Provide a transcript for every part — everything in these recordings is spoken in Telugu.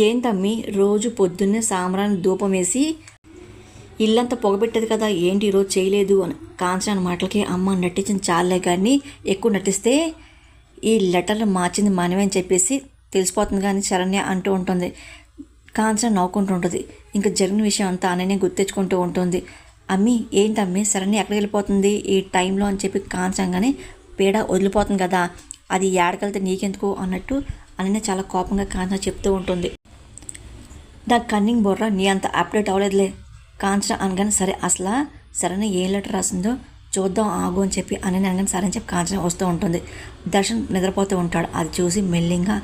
ఏంటమ్మి రోజు పొద్దున్నే సాంబ్రాణి ధూపం వేసి ఇల్లంతా పొగబెట్టేది కదా, ఏంటి ఈరోజు చేయలేదు అని కాంచన మాటలకి అమ్మ నటించిన చాలే కానీ ఎక్కువ నటిస్తే ఈ లెటర్లు మార్చింది మనమే అని చెప్పేసి తెలిసిపోతుంది కానీ శరణ్య అంటూ ఉంటుంది. కాంచన నవ్వుకుంటూ ఉంటుంది. ఇంకా జరిగిన విషయం అంతా అననే గుర్తెచ్చుకుంటూ ఉంటుంది. అమ్మి ఏంటమ్మి శరణ్య ఎక్కడికి వెళ్ళిపోతుంది ఈ టైంలో అని చెప్పి కాంచంగానే పీడ వదిలిపోతుంది కదా, అది ఏడకెళ్తే నీకెందుకు అన్నట్టు అననే చాలా కోపంగా కాంచన చెప్తూ ఉంటుంది. నా కన్నింగ్ బొర్ర నీ అంత అప్డేట్ అవ్వలేదులే కాంచన అనగానే సరే అసలు సరైన ఏ లెటర్ రాసిందో చూద్దాం ఆగు అని చెప్పి అని అనగానే సరే అని చెప్పి కాంచన వస్తూ ఉంటుంది. దర్శన్ నిద్రపోతూ ఉంటాడు. అది చూసి మెల్లింగా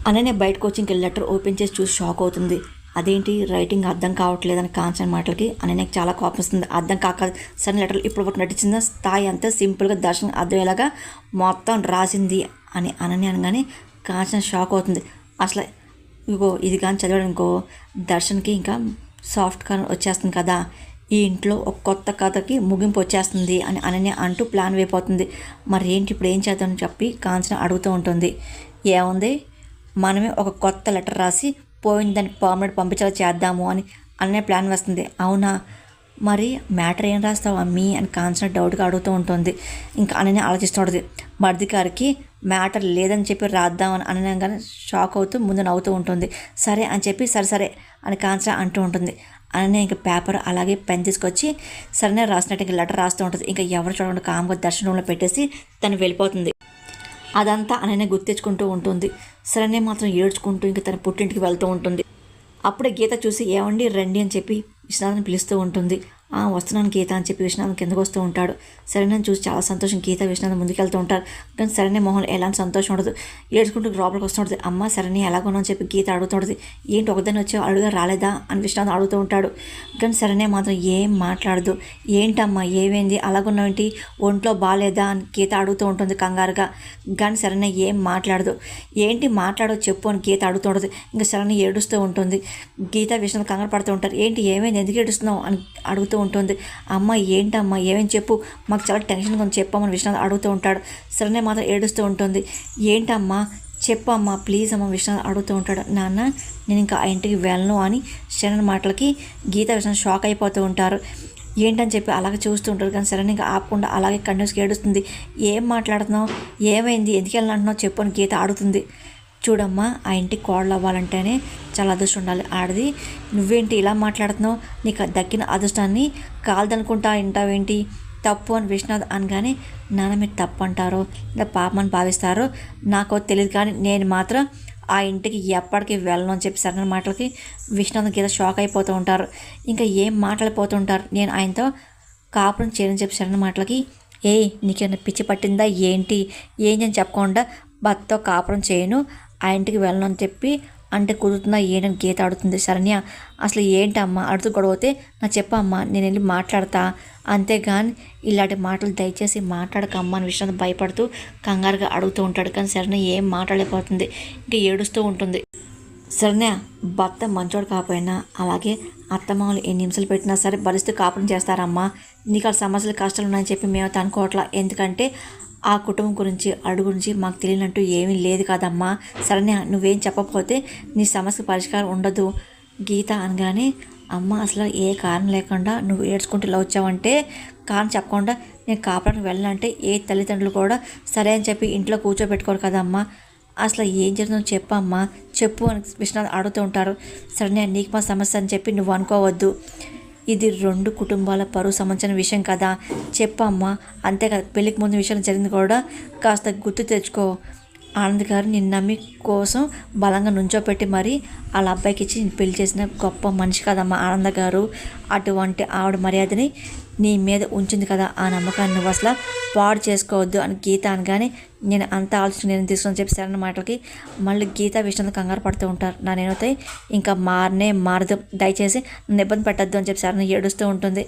అననే బయటకు వచ్చి ఇంక లెటర్ ఓపెన్ చేసి చూసి షాక్ అవుతుంది. అదేంటి రైటింగ్ అర్థం కావట్లేదని కాంచన మాటలకి అననే చాలా కోపం వస్తుంది. అర్థం కాక సరే లెటర్లు ఇప్పుడు ఒకటి నటించిన స్థాయి అంతా సింపుల్గా దర్శన్ అర్థమయ్యేలాగా మొత్తం రాసింది అని అనని అనగానే కాంచన షాక్ అవుతుంది. అసలు ఇగో ఇది కానీ చదవడం ఇంకో దర్శన్కి ఇంకా సాఫ్ట్ కార్నర్ వచ్చేస్తుంది కదా, ఈ ఇంట్లో ఒక కొత్త కథకి ముగింపు వచ్చేస్తుంది అని అనన్య అంటూ ప్లాన్ అయిపోతుంది. మరి ఏంటి ఇప్పుడు ఏం చేద్దామని చెప్పి కాంచన అడుగుతూ ఉంటుంది. ఏముంది మనమే ఒక కొత్త లెటర్ రాసి పోయిన దాన్ని పర్మనెంట్ పంపించేలా చేద్దాము అని అనన్య ప్లాన్ వస్తుంది. అవునా మరి మ్యాటర్ ఏం రాస్తావు అమ్మీ అని కాంచన డౌట్గా అడుగుతూ ఉంటుంది. ఇంకా అనన్య ఆలోచిస్తుంటుంది. మర్ది గారికి మ్యాటర్ లేదని చెప్పి రాద్దామని అనగానే షాక్ అవుతూ ముందు నవ్వుతూ ఉంటుంది. సరే అని చెప్పి సరే సరే అని కాంచన అంటూ ఉంటుంది. అనన్య ఇంకా పేపర్ అలాగే పెన్ తీసుకొచ్చి సరైన రాసినట్టు ఇంకా లెటర్ రాస్తూ ఉంటుంది. ఇంకా ఎవరు చూడకుండా కామ్గా దర్శనంలో పెట్టేసి తను వెళ్ళిపోతుంది. అదంతా అనన్య గుర్తించుకుంటూ ఉంటుంది. సరైన మాత్రం ఏడ్చుకుంటూ ఇంకా తన పుట్టింటికి వెళ్తూ ఉంటుంది. అప్పుడే గీత చూసి ఏమండి రండి అని చెప్పి విశ్వనాథ్ని పిలుస్తూ ఉంటుంది. వస్తున్నాను గీత అని చెప్పి విశ్వనాథం కిందకు వస్తూ ఉంటాడు. సరైన చూసి చాలా సంతోషం గీత విశ్వనాథం ముందుకెళ్తూ ఉంటారు. కానీ సరైన మొహం ఎలాంటి సంతోషం ఉండదు. ఏడ్చుకుంటూ లోపలికి వస్తుంటుంది. అమ్మ సరైన ఎలాగోనో అని చెప్పి గీత అడుగుతుంటుంది. ఏంటి ఒకదాన్ని వచ్చి అడుగుగా రాలేదా అని విశ్వనాథం అడుగుతూ ఉంటాడు. కానీ సరైన మాత్రం ఏం మాట్లాడదు. ఏంటమ్మా ఏమైంది అలాగున్నావేంటి ఒంట్లో బాగాలేదా అని గీత అడుగుతూ ఉంటుంది కంగారుగా. కానీ సరైన ఏం మాట్లాడదు. ఏంటి మాట్లాడో చెప్పు అని గీత అడుగుతుంటుంది. ఇంకా సరైన ఏడుస్తూ ఉంటుంది. గీత విశ్వనాథం కంగారు పడుతూ ఉంటారు. ఏంటి ఏమైంది ఎందుకు ఏడుస్తున్నావు అని అడుగుతూ ఉంటుంది. అమ్మ ఏంటమ్మా ఏమేమి చెప్పు మాకు చాలా టెన్షన్గా ఉంది చెప్పమ్మని విశ్వనాథ్ అడుగుతూ ఉంటాడు. సరే మాత్రం ఏడుస్తూ ఉంటుంది. ఏంటమ్మా చెప్పమ్మా ప్లీజ్ అమ్మ విశ్వనాథ్ అడుగుతూ ఉంటాడు. నాన్న నేను ఇంకా ఆ ఇంటికి వెళ్ళను అని శరణ్ మాటలకి గీత విశ్వనాథ్ షాక్ అయిపోతూ ఉంటారు. ఏంటని చెప్పి అలాగే చూస్తూ ఉంటారు. కానీ సరే ఇంకా ఆపకుండా అలాగే కంటిన్యూస్గా ఏడుస్తుంది. ఏం మాట్లాడుతున్నావు ఏమైంది ఎందుకు వెళ్ళాలంటున్నావు చెప్పు అని గీత అడుగుతుంది. చూడమ్మా ఆ ఇంటికి కోడలు అవ్వాలంటేనే చాలా అదృష్టం ఉండాలి ఆడది, నువ్వేంటి ఇలా మాట్లాడుతున్నావు, నీకు దక్కిన అదృష్టాన్ని కాలదనుకుంటా వింటావేంటి తప్పు అని విశ్వనాథ్ అనగానే నాన్న మీరు తప్పు అంటారో లేదా పాపమని భావిస్తారో నాకు తెలియదు కానీ నేను మాత్రం ఆ ఇంటికి ఎప్పటికీ వెళ్ళను అని చెప్పి సరైన మాటలకి విశ్వనాథ్ గీత షాక్ అయిపోతూ ఉంటారు. ఇంకా ఏం మాట్లాడిపోతూ ఉంటారు. నేను ఆయనతో కాపురం చేయని చెప్పి సరైన మాటలకి నీకేమైనా పిచ్చి పట్టిందా ఏంటి ఏం అని చెప్పకుండా భర్తతో కాపురం చేయను ఆ ఇంటికి వెళ్ళను అని చెప్పి అంటే కుదురుతుందా ఏంటని గీత అడుగుతుంది. శరణ్య అసలు ఏంటమ్మా అడుగుతూ గొడవతే నాకు చెప్పమ్మా నేను వెళ్ళి మాట్లాడతా, అంతేగాని ఇలాంటి మాటలు దయచేసి మాట్లాడకమ్మా అని విషయాన్ని భయపడుతూ కంగారుగా అడుగుతూ ఉంటాడు. కానీ శరణ్య ఏం మాట్లాడలేకపోతుంది. ఇంకా ఏడుస్తూ ఉంటుంది. శరణ్య భర్త మంచోడు కాకపోయినా అలాగే అత్తమామలు ఎన్ని నిమిషాలు పెట్టినా సరే భరిస్తూ కాపురం చేస్తారమ్మా, నీకు ఆ సమస్యలు కష్టాలు ఉన్నాయని చెప్పి మేము అనుకోవట్లా, ఎందుకంటే ఆ కుటుంబం గురించి అడుగు గురించి మాకు తెలియనట్టు ఏమీ లేదు కదమ్మా. సరే నువ్వేం చెప్పకపోతే నీ సమస్య పరిష్కారం ఉండదు గీత అనగానే అమ్మ అసలు ఏ కారణం లేకుండా నువ్వు ఏడ్చుకుంటూ ఇలా వచ్చావంటే కారణం చెప్పకుండా నేను కాపురానికి వెళ్ళాలంటే ఏ తల్లిదండ్రులు కూడా సరే అని చెప్పి ఇంట్లో కూర్చోబెట్టుకోరు కదమ్మా, అసలు ఏం జరుగుతుందో చెప్పమ్మా చెప్పు అని విశ్వనాథ్ అడుగుతూ ఉంటారు. సరే నీకు మా సమస్య అని చెప్పి నువ్వు అనుకోవద్దు, ఇది 2 కుటుంబాల పరువు సంబంధించిన విషయం కదా చెప్పమ్మా, అంతేకాదు పెళ్ళికి ముందు విషయం జరిగింది కూడా కాస్త గుర్తు తెచ్చుకో. ఆనంద్ గారు నిన్ను నమ్మి కోసం బలంగా నుంచోపెట్టి మరి వాళ్ళ అబ్బాయికి ఇచ్చి పెళ్లి చేసిన గొప్ప మనిషి కదమ్మా ఆనంద్ గారు, అటువంటి ఆవిడ మర్యాదని నీ మీద ఉంచింది కదా, ఆ నమ్మకాన్ని నువ్వు అసలు పాడు చేసుకోవద్దు అని గీత అనగానే నేను అంత ఆలోచన నేను తీసుకొని చెప్పి సరైన మాటలకి మళ్ళీ గీత విషయంలో కంగారు పడుతూ ఉంటారు. నా నేనైతే ఇంకా మారదు దయచేసి నన్ను ఇబ్బంది పెట్టద్దు అని చెప్పి శరణ్ ఏడుస్తూ ఉంటుంది.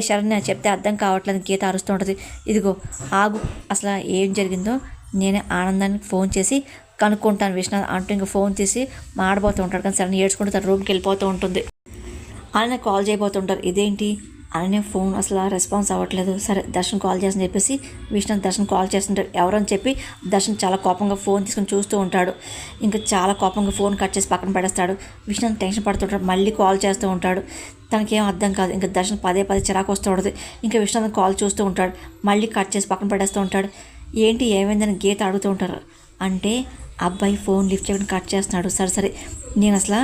శరణ్ చెప్తే అర్థం కావట్లేదు గీత అరుస్తూ ఉంటుంది. ఇదిగో ఆగు అసలు ఏం జరిగిందో నేనే ఆనందానికి ఫోన్ చేసి కనుక్కుంటాను విశ్వనాథ్ అంటూ ఇంకా ఫోన్ తీసి మాడబోతూ ఉంటాడు. కానీ సరే ఏడ్చుకుంటూ తన రూమ్కి వెళ్ళిపోతూ ఉంటుంది. ఆయన కాల్ చేయబోతుంటారు. ఇదేంటి అనన్య ఫోన్ అసలు రెస్పాన్స్ అవ్వట్లేదు. సరే దర్శన్ కాల్ చేసి చెప్పేసి విష్ణు దర్శన్ కాల్ చేస్తుంటాడు. ఎవరని చెప్పి దర్శన్ చాలా కోపంగా ఫోన్ తీసుకొని చూస్తూ ఉంటాడు. ఇంకా చాలా కోపంగా ఫోన్ కట్ చేసి పక్కన పడేస్తాడు. విష్ణు టెన్షన్ పడుతుంటాడు. మళ్ళీ కాల్ చేస్తూ ఉంటాడు. తనకేం అర్థం కాదు. ఇంకా దర్శన్ పదే చిరాకు వస్తూ ఉంటుంది. ఇంకా విష్ణు కాల్ చూస్తూ ఉంటాడు. మళ్ళీ కట్ చేసి పక్కన పడేస్తూ ఉంటాడు. ఏంటి ఏమైందని గీత అడుగుతూ ఉంటారు. అంటే అబ్బాయి ఫోన్ లిఫ్ట్ చేయడం కట్ చేస్తున్నాడు. సరే నేను అసలు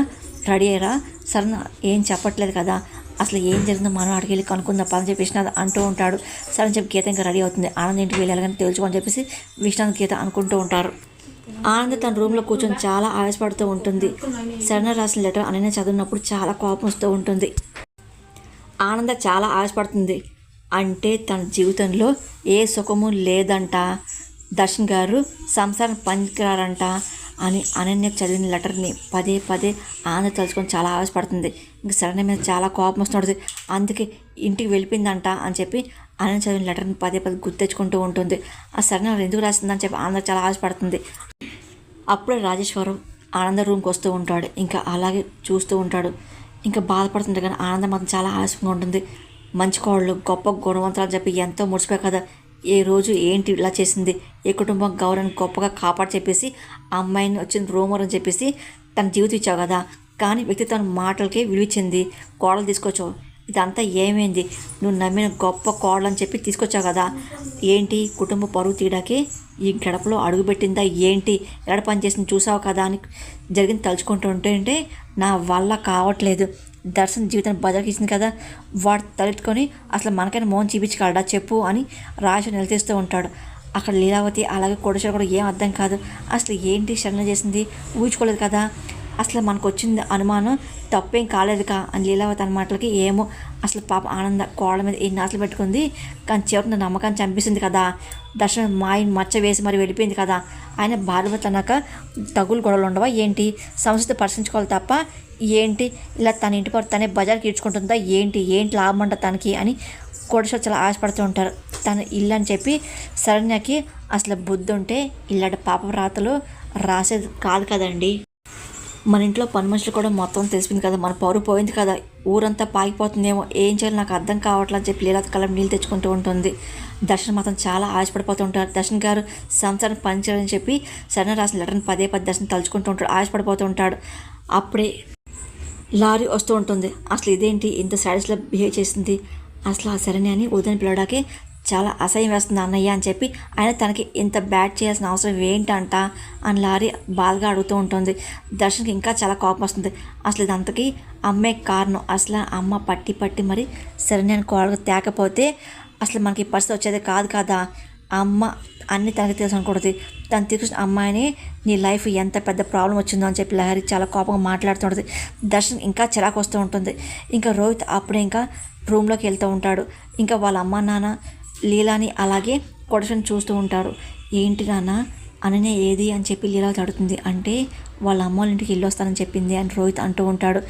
రెడీ అయ్యారా? సరే ఏం చెప్పట్లేదు కదా, అసలు ఏం జరిగిందో మనం అడిగి వెళ్ళి కనుక్కుందాం పని చెప్పి విశ్వనాథ్ అంటూ ఉంటాడు. సరే అని చెప్పి గీత ఇంకా రెడీ అవుతుంది. ఆనంద్ ఇంటికి వెళ్ళాలని తెలుసుకోని చెప్పేసి విశ్వనాథ్ గీత అనుకుంటూ ఉంటారు. ఆనంద్ తన రూమ్లో కూర్చొని చాలా ఆవేశపడుతూ ఉంటుంది. సరైన రాసిన లెటర్ అనన్య చదివినప్పుడు చాలా కోపం వస్తూ ఉంటుంది. ఆనంద చాలా ఆవేశపడుతుంది. అంటే తన జీవితంలో ఏ సుఖము లేదంట, దర్శన్ గారు సంసారం పనికిరారంట అని అనన్య చదివిన లెటర్ని పదే ఆనంద తలుచుకొని చాలా ఆవేశపడుతుంది. ఇంక సరైన మీద చాలా కోపం వస్తుంది. అందుకే ఇంటికి వెళ్ళిపోయిందంట అని చెప్పి అనన్య చదివిన లెటర్ని పదే గుర్తెచ్చుకుంటూ ఉంటుంది. ఆ సరైన ఎందుకు రాసిందని చెప్పి ఆనంద చాలా ఆవేశపడుతుంది. అప్పుడే రాజేశ్వరం ఆనంద రూమ్కి వస్తూ ఉంటాడు. ఇంకా అలాగే చూస్తూ ఉంటాడు. ఇంకా బాధపడుతుంటే కానీ ఆనందం మాత్రం చాలా ఆలస్యంగా ఉంటుంది. మంచి కోళ్ళు గొప్ప గుణవంతులు అని చెప్పి ఎంతో ముడిచిపోయి కదా, ఏ రోజు ఏంటి ఇలా చేసింది, ఏ కుటుంబం గౌరవాన్ని గొప్పగా కాపాడు చెప్పేసి ఆ అమ్మాయిని వచ్చిన రూమర్ అని చెప్పేసి తన జీవితం ఇచ్చావు కదా, కానీ వ్యక్తిత్వ మాటలకే విలువిచ్చింది, కోడలు తీసుకొచ్చావు. ఇదంతా ఏమైంది? నువ్వు నమ్మిన గొప్ప కోడలు అని చెప్పి తీసుకొచ్చావు కదా, ఏంటి కుటుంబ పరువు తీయడాకే ఈ గడపలో అడుగుపెట్టిందా ఏంటి, ఎక్కడ పనిచేసింది చూసావు కదా అని జరిగింది తలుచుకుంటూ ఉంటే నా వల్ల కావట్లేదు. దర్శన్ జీవితాన్ని బజార్కి ఇచ్చింది కదా, వాడు తలెత్తుకొని అసలు మనకైనా మోహన్ చూపించగలడా చెప్పు అని రాజు నిలదీస్తూ ఉంటాడు. అక్కడ లీలావతి అలాగే కొడుచు కూడా ఏం అర్థం కాదు. అసలు ఏంటి శరణ చేసింది ఊహించుకోలేదు కదా, అసలు మనకు వచ్చింది అనుమానం తప్పేం కాలేదుగా అని లీలావతి అన్న మాటలకి ఏమో అసలు పాప ఆనంద కోళ్ళ మీద ఎన్ని ఆశలు పెట్టుకుంది, కానీ చివరికి నమ్మకాన్ని చంపేసింది కదా, దర్శనం మాయని మచ్చ వేసి మరి వెళ్ళిపోయింది కదా, ఆయన భార్యభర్తలు అన్నాక తగులు గొడవలు ఉండవా ఏంటి, సంస్కృతి పరిశీలించుకోవాలి తప్ప ఏంటి ఇలా తన ఇంటి పరు తనే బజార్కి ఈడ్చుకుంటుందా ఏంటి లాభం అంట తనకి అని కోడేశ్వర చాలా ఆశపడుతూ ఉంటారు. తన ఇల్లు అని చెప్పి శరణ్యకి అసలు బుద్ధి ఉంటే ఇలాంటి పాప రాతలు రాసేది కాదు కదండి. మన ఇంట్లో పని మనుషులు కూడా మొత్తం తెలిసింది కదా, మన పౌరు పోయింది కదా, ఊరంతా పాగిపోతుందేమో, ఏం చేయాలి నాకు అర్థం కావట్లేదు అని చెప్పి లీలా కలం నీళ్ళు తెచ్చుకుంటూ ఉంటుంది. దర్శన్ మాత్రం చాలా ఆశపడిపోతూ ఉంటారు. దర్శన్ గారు సంసారం పనిచేయాలని చెప్పి శరణ రాసిన లెటర్ని పదే దర్శనం తలుచుకుంటూ ఉంటాడు, ఆశపడిపోతూ ఉంటాడు. అప్పుడే లారీ వస్తూ ఉంటుంది. అసలు ఇదేంటి ఇంత సాడీస్లో బిహేవ్ చేసింది, అసలు ఆ శరణ్యాన్ని వదిలిని పిలవడాకే చాలా అసహ్యం వేస్తుంది అన్నయ్య అని చెప్పి ఆయన తనకి ఇంత బ్యాడ్ చేయాల్సిన అవసరం ఏంటంట అని లారీ బాధగా అడుగుతూ ఉంటుంది. దర్శన్కి ఇంకా చాలా కోపం వస్తుంది. అసలు ఇదంతకీ అమ్మే కారణం, అసలు అమ్మ పట్టి మరి శరణ్యాన్ని కోడగా తేకపోతే అసలు మనకి పరిస్థితి వచ్చేది కాదు కదా, అమ్మ అన్నీ తనకి తెలుసు అనకూడదు, తను తీసుకొచ్చిన అమ్మాయిని నీ లైఫ్ ఎంత పెద్ద ప్రాబ్లం వచ్చిందో అని చెప్పి లహరి చాలా కోపంగా మాట్లాడుతుంటుంది. దర్శన్ ఇంకా చిరాకు వస్తూ ఉంటుంది. ఇంకా రోహిత్ అప్పుడే ఇంకా రూమ్లోకి వెళ్తూ ఉంటాడు. ఇంకా వాళ్ళ అమ్మ నాన్న లీలాని అలాగే కొడసని చూస్తూ ఉంటారు. ఏంటి నాన్న అననే ఏది అని చెప్పి లీలా అడుగుతుంది. అంటే వాళ్ళ అమ్మ వాళ్ళ ఇంటికి వెళ్ళి వస్తానని చెప్పింది అని రోహిత్ అంటూ ఉంటాడు.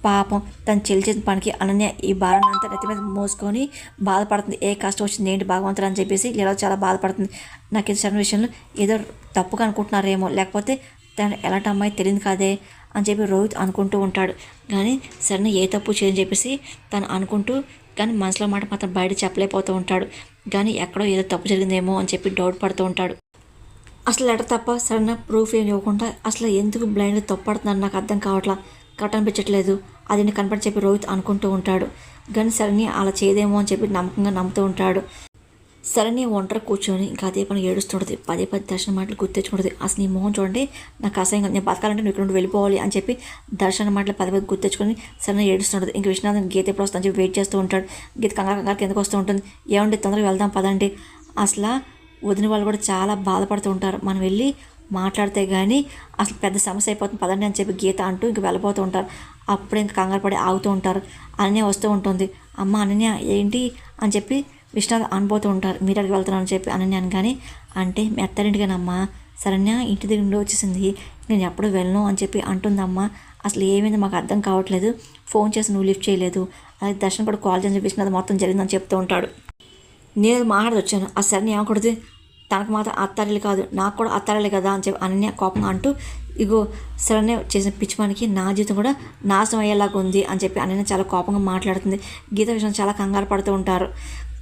పాపం తను చెల్లి చేసిన పనికి అనన్య ఈ భారాన్ని అంతా నెత్తి మీద మోసుకొని బాధపడుతుంది. ఏ కష్టం వచ్చింది ఏంటి భగవంతుడు అని చెప్పేసి లీలా చాలా బాధపడుతుంది. నాకు ఇది సరైన విషయంలో ఏదో తప్పుగా అనుకుంటున్నారేమో, లేకపోతే తను ఎలాంటి అమ్మాయి తెలియదు కాదే అని చెప్పి రోహిత్ అనుకుంటూ ఉంటాడు. కానీ సరే ఏ తప్పు చేయని చెప్పేసి తను అనుకుంటూ కానీ మనసులో మాట మాత్రం బయట చెప్పలేకపోతూ ఉంటాడు. కానీ ఎక్కడో ఏదో తప్పు జరిగిందేమో అని చెప్పి డౌట్ పడుతూ ఉంటాడు. అసలు లెటర్ తప్ప సరైన ప్రూఫ్ ఏమి ఇవ్వకుండా అసలు ఎందుకు బ్లైండ్గా తప్పుడుతున్నాడు నాకు అర్థం కావట్లా, కట్ అనిపించట్లేదు అది నేను కనపడి చెప్పి రోహిత్ అనుకుంటూ ఉంటాడు. కానీ సరణి అలా చేయదేమో అని చెప్పి నమ్మకంగా నమ్ముతూ ఉంటాడు. సరణి ఒంటరి కూర్చొని ఇంకా అదే పని ఏడుస్తుంటుంది. పదే దర్శన మాటలు గుర్తెచ్చుకుంటుంది. అసలు నీ మోహన్ చూడండి నాకు అసహ్యంగా, నేను బతకాలంటే నువ్వు ఇక్కడ నుండి వెళ్ళిపోవాలి అని చెప్పి దర్శన మాటలు పదే గుర్తెచ్చుకొని సరణి ఏడుస్తుంటుంది. ఇంక విశ్వనాథన్ గీత ఎప్పుడు వస్తుందని చెప్పి వెయిట్ చేస్తూ ఉంటాడు. గీత కంగారు కిందకు వస్తూ ఉంటుంది. ఏమండి తొందరగా వెళ్దాం పదండి, అసలు వదిన వాళ్ళు కూడా చాలా బాధపడుతూ ఉంటారు, మనం వెళ్ళి మాట్లాడితే కానీ అసలు పెద్ద సమస్య అయిపోతుంది పదండి అని చెప్పి గీత అంటూ ఇంక వెళ్ళిపోతూ ఉంటారు. అప్పుడే ఇంకా కంగారు పడి ఆగుతూ ఉంటారు. అనన్య వస్తూ ఉంటుంది. అమ్మ అనన్య ఏంటి అని చెప్పి విశ్వనాథ్ అనుపోతూ ఉంటారు. మీరు అడిగి వెళ్తున్నాను అని చెప్పి అనన్య అనగానే అంటే మీ అత్తారింటిగానమ్మా, శరణ్య ఇంటి దగ్గర నుండి వచ్చేసింది, నేను ఎప్పుడు వెళ్ళను అని చెప్పి అంటుందమ్మా, అసలు ఏమైంది మాకు అర్థం కావట్లేదు, ఫోన్ చేసి నువ్వు లిఫ్ట్ చేయలేదు, అలాగే దర్శనం కూడా కాల్ చేసి విశ్వనాథ్ మొత్తం జరిగిందని చెప్తూ ఉంటాడు. నేను మాట్లాడి వచ్చాను, ఆ శరణ్య ఏమకూడదు తనకు మాత్రం అత్తారిల్లు కాదు, నాకు కూడా అత్తారిల్లు కదా అని చెప్పి అనన్య కోపంగా అంటూ, ఇగో శరణ్య చేసిన పిచ్చి పనికి నా జీవితం కూడా నాశనం అయ్యేలాగా ఉంది అని చెప్పి అనన్య చాలా కోపంగా మాట్లాడుతుంది. గీత విషయం చాలా కంగారు పడుతూ ఉంటారు.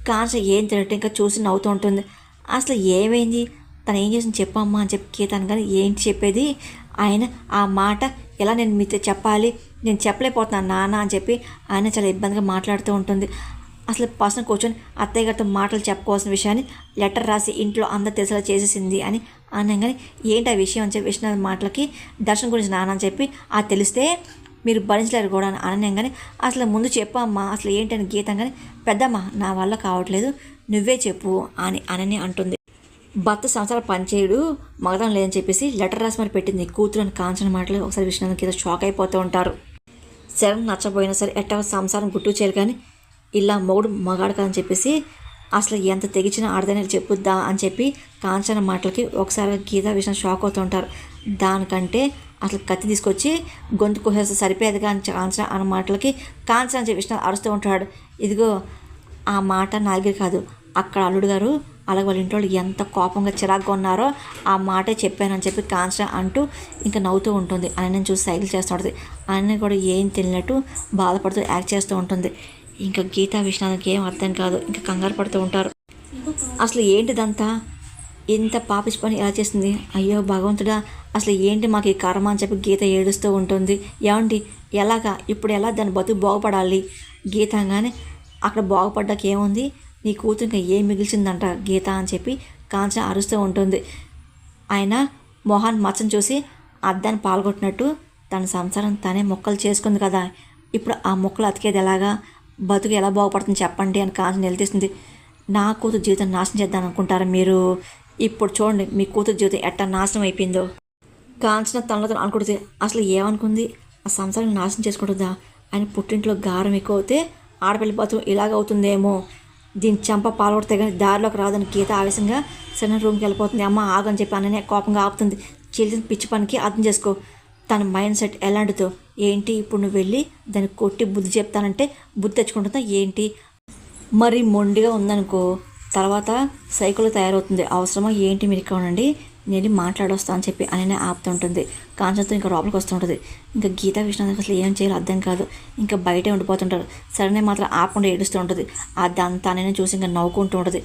కాంచ ఏం తెలియట్టు ఇంకా చూసి నవ్వుతూ ఉంటుంది. అసలు ఏమైంది, తను ఏం చేసింది చెప్పమ్మా అని చెప్పి గీత అనగానే ఏంటి చెప్పేది, ఆయన ఆ మాట ఎలా నేను మీతో చెప్పాలి, నేను చెప్పలేకపోతున్నాను నాన్న అని చెప్పి ఆయన చాలా ఇబ్బందిగా మాట్లాడుతూ ఉంటుంది. అసలు పర్సన్ కూర్చొని అత్తయ్య గారితో మాటలు చెప్పుకోవాల్సిన విషయాన్ని లెటర్ రాసి ఇంట్లో అందరు తెలిసేలా చేసేసింది అని అనగానే ఏంటి ఆ విషయం అని చెప్పి విష్ణు మాటలకి దర్శనం గురించి నాన్న అని చెప్పి అది తెలిస్తే మీరు భరించలేరు కూడా అని అనగానే అసలు ముందు చెప్పమ్మా అసలు ఏంటని గీతంగానే పెద్దమ్మ నా వల్ల కావట్లేదు నువ్వే చెప్పు అని అనని అంటుంది. భర్త సంవత్సరాలు పనిచేయడు మగదం లేదని చెప్పేసి లెటర్ రాసి మరి పెట్టింది కూతురు అని కాంచన మాటలు ఒకసారి విష్ణు కింద షాక్ అయిపోతూ ఉంటారు. శరణ్ నచ్చపోయినా సరే ఎట్టా సంసారం గుట్టు చేయాలి కానీ ఇలా మొగుడు మగాడు కాదని చెప్పేసి అసలు ఎంత తెగించిన ఆడదని చెప్పుద్దా అని చెప్పి కాంచన మాటలకి ఒకసారి గీత విషయం షాక్ అవుతూ ఉంటారు. దానికంటే అసలు కత్తి తీసుకొచ్చి గొంతు కోసేస్తే సరిపోయేదిగా అని కాంచన అన్న మాటలకి కాంచన అని చెప్పి విష్ణు అరుస్తూ ఉంటాడు. ఇదిగో ఆ మాట నాలుగే కాదు, అక్కడ అల్లుడు గారు అలాగే వాళ్ళ ఇంట్లో ఎంత కోపంగా చిరాగ్గా ఉన్నారో ఆ మాటే చెప్పానని చెప్పి కాంచన అంటూ ఇంకా నవ్వుతూ ఉంటుంది. ఆయన చూసి సైకిల్ చేస్తూ ఉంటుంది. ఆయన కూడా ఏం తెలియనట్టు బాధపడుతూ యాక్ట్ చేస్తూ ఉంటుంది. ఇంకా గీతా విష్ణుకి ఏం అర్థం కాదు, ఇంకా కంగారు పడుతూ ఉంటారు. అసలు ఏంటిదంతా, ఇంత పాపిచ్చి పని ఎలా చేస్తుంది, అయ్యో భగవంతుడా అసలు ఏంటి మాకు ఈ కర్మ అని చెప్పి గీత ఏడుస్తూ ఉంటుంది. ఏమండి ఎలాగా ఇప్పుడు ఎలా దాని బతుకు బాగుపడాలి గీతంగానే అక్కడ బాగుపడ్డాక ఏముంది నీ కూతురు ఇంకా ఏం మిగిల్చిందంట గీత అని చెప్పి కాంచన అరుస్తూ ఉంటుంది. ఆయన మోహన్ మచ్చను చూసి అద్దాన్ని పాల్గొట్టినట్టు తన సంసారం తనే మొక్కలు చేసుకుంది కదా, ఇప్పుడు ఆ మొక్కలు అతికేది ఎలాగా, బతుకు ఎలా బాగుపడుతుంది చెప్పండి అని కాంచన నిలదీస్తుంది. నా కూతురు జీవితం నాశనం చేద్దాం అనుకుంటారా మీరు, ఇప్పుడు చూడండి మీ కూతురు జీవితం ఎట్టా నాశనం అయిపోయిందో. కాంచన తనలో అనుకుంటుంది అసలు ఏమనుకుంది, ఆ సంసారం నాశనం చేసుకుంటుందా, ఆయన పుట్టింట్లో గారం ఎక్కువ అవుతే ఆడపిల్లి బతుకు ఇలాగవుతుందేమో, దీని చెంప పాల్గొడితే కానీ దారిలోకి రాదని గీత ఆవేశంగా సరైన రూమ్కి వెళ్ళిపోతుంది. అమ్మ ఆగని చెప్పి అననే కోపంగా ఆపుతుంది. చేసిన పిచ్చి పనికి అర్థం చేసుకో, తన మైండ్ సెట్ ఎలాంటిదో ఏంటి, ఇప్పుడు నువ్వు వెళ్ళి దాన్ని కొట్టి బుద్ధి చెప్తానంటే బుద్ధి తెచ్చుకుంటుందా ఏంటి, మరి మొండిగా ఉందనుకో తర్వాత సైకిల్ తయారవుతుంది, అవసరమా ఏంటి మీరు ఇక్కడ ఉండండి నేను మాట్లాడొస్తా అని చెప్పి ఆయన ఆపుతుంటుంది. కాంచనతో ఇంకా లోపలికి వస్తుంటుంది. ఇంకా గీతా విష్ణు అసలు ఏం చేయాలో అర్థం కాదు, ఇంకా బయటే ఉండిపోతుంటారు. సరే మాత్రం ఆపకుండా ఏడుస్తూ ఉంటుంది. అదంతా నేను చూసి ఇంకా నవ్వుకుంటూ ఉంటుంది.